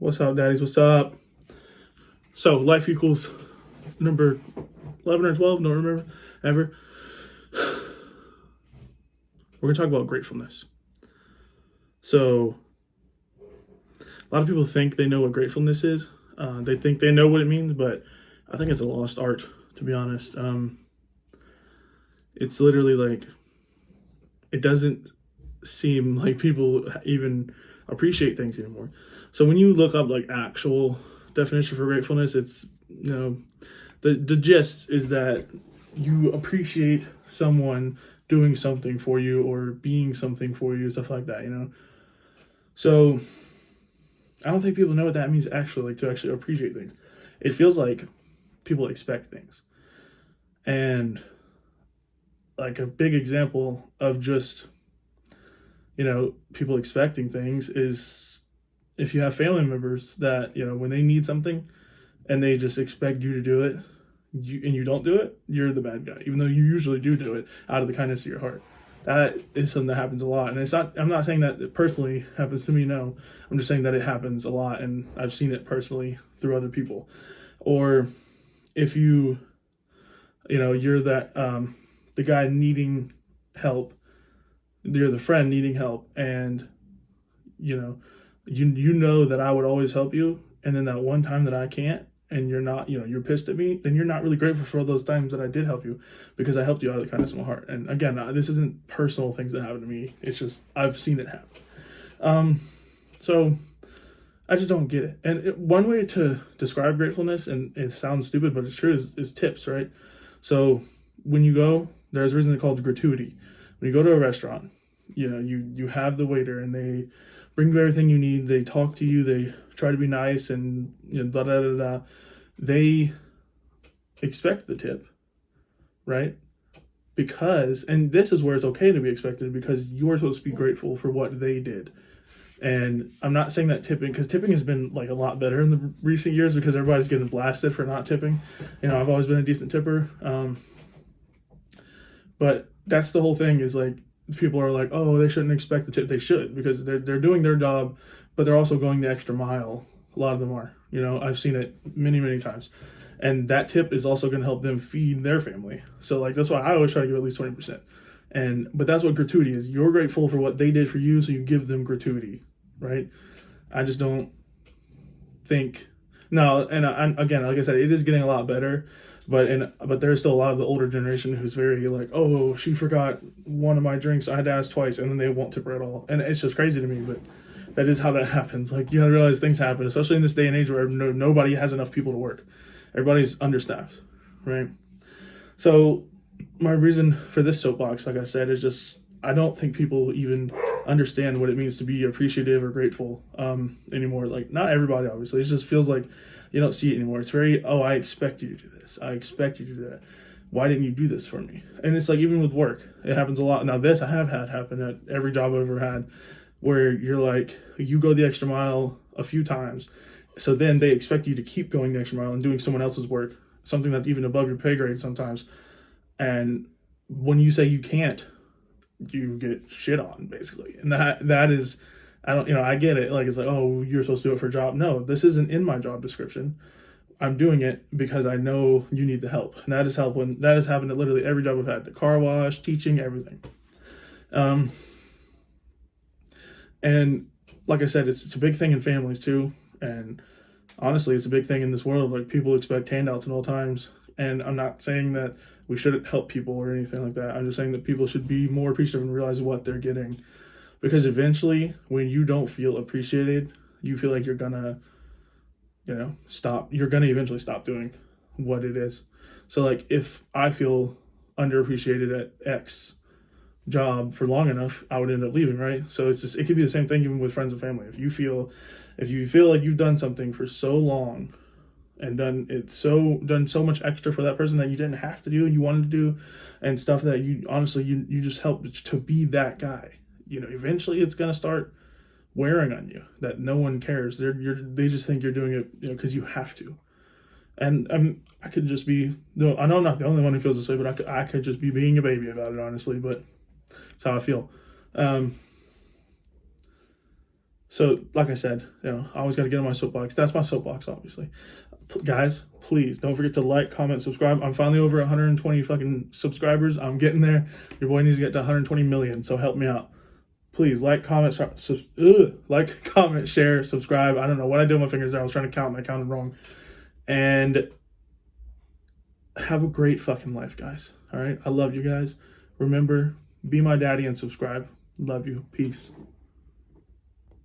What's up, daddies? What's up? So, life equals number 11 or 12, don't remember, ever. We're going to talk about gratefulness. So, a lot of people think they know what gratefulness is. They think they know what it means, but I think it's a lost art, to be honest. It's literally like, it doesn't seem like people even appreciate things anymore. So when you look up like actual definition for gratefulness, it's, the gist is that you appreciate someone doing something for you or being something for you, stuff like that, So I don't think people know what that means actually, like to actually appreciate things. It feels like people expect things. And like a big example of just, people expecting things is if you have family members that, when they need something and they just expect you to do it, and you don't do it, you're the bad guy, even though you usually do it out of the kindness of your heart. That is something that happens a lot. And I'm not saying that it personally happens to me, no. I'm just saying that it happens a lot, and I've seen it personally through other people. Or if you're that, the guy needing help, you're the friend needing help, and you know that I would always help you, and then that one time that I can't, and you're not, you're pissed at me, then you're not really grateful for all those times that I did help you, because I helped you out of the kindness of my heart. And again, this isn't personal things that happen to me. It's just I've seen it happen. So I just don't get it. And one way to describe gratefulness, and it sounds stupid, but it's true, is tips, right? So when you go, there's a reason they call it gratuity. When you go to a restaurant, you have the waiter and they bring you everything you need. They talk to you. They try to be nice and da da da da. They expect the tip, right? Because, and this is where it's okay to be expected, because you're supposed to be grateful for what they did. And I'm not saying that tipping, because tipping has been like a lot better in the recent years because everybody's getting blasted for not tipping. I've always been a decent tipper. But that's the whole thing, is like, people are like, oh, they shouldn't expect the tip. They should, because they're doing their job, but they're also going the extra mile. A lot of them are, I've seen it many, many times. And that tip is also going to help them feed their family. So like, that's why I always try to give at least 20%. But that's what gratuity is. You're grateful for what they did for you, so you give them gratuity, right? I just don't think, no, and again, like I said, it is getting a lot better. But there's still a lot of the older generation who's very like, oh, she forgot one of my drinks, I had to ask twice, and then they won't tip her at all. And it's just crazy to me, but that is how that happens. Like, you gotta realize things happen, especially in this day and age where nobody has enough people to work. Everybody's understaffed, right? So my reason for this soapbox, like I said, is just, I don't think people even understand what it means to be appreciative or grateful anymore. Like, not everybody, obviously. It just feels like you don't see it anymore. It's very, oh, I expect you to do this. I expect you to do that. Why didn't you do this for me? And it's like, even with work, it happens a lot. Now, this I have had happen at every job I've ever had, where you're like, you go the extra mile a few times. So then they expect you to keep going the extra mile and doing someone else's work, something that's even above your pay grade sometimes. And when you say you can't, you get shit on, basically. And that is, I get it. Like, it's like, oh, you're supposed to do it for a job. No, this isn't in my job description. I'm doing it because I know you need the help. And that has happened at literally every job I've had. The car wash, teaching, everything. And like I said, it's a big thing in families too. And honestly, it's a big thing in this world. Like, people expect handouts at all times. And I'm not saying that we shouldn't help people or anything like that. I'm just saying that people should be more appreciative and realize what they're getting. Because eventually, when you don't feel appreciated, you feel like you're gonna, stop. You're gonna eventually stop doing what it is. So like, if I feel underappreciated at X job for long enough, I would end up leaving, right? So it's just, it could be the same thing even with friends and family. If you feel like you've done something for so long and done so much extra for that person that you didn't have to do and you wanted to do, and stuff that you honestly you just helped to be that guy, eventually it's gonna start wearing on you, that no one cares. They just think you're doing it, because you have to. And I could just be, I know I'm not the only one who feels this way, but I could just be being a baby about it, honestly. But that's how I feel. So, like I said, I always got to get on my soapbox. That's my soapbox, obviously. Guys, please don't forget to like, comment, subscribe. I'm finally over 120 fucking subscribers. I'm getting there. Your boy needs to get to 120 million, so help me out. Please like, comment, like, comment, share, subscribe. I don't know what I did with my fingers there. I was trying to count and I counted wrong. And have a great fucking life, guys. All right? I love you guys. Remember, be my daddy and subscribe. Love you. Peace.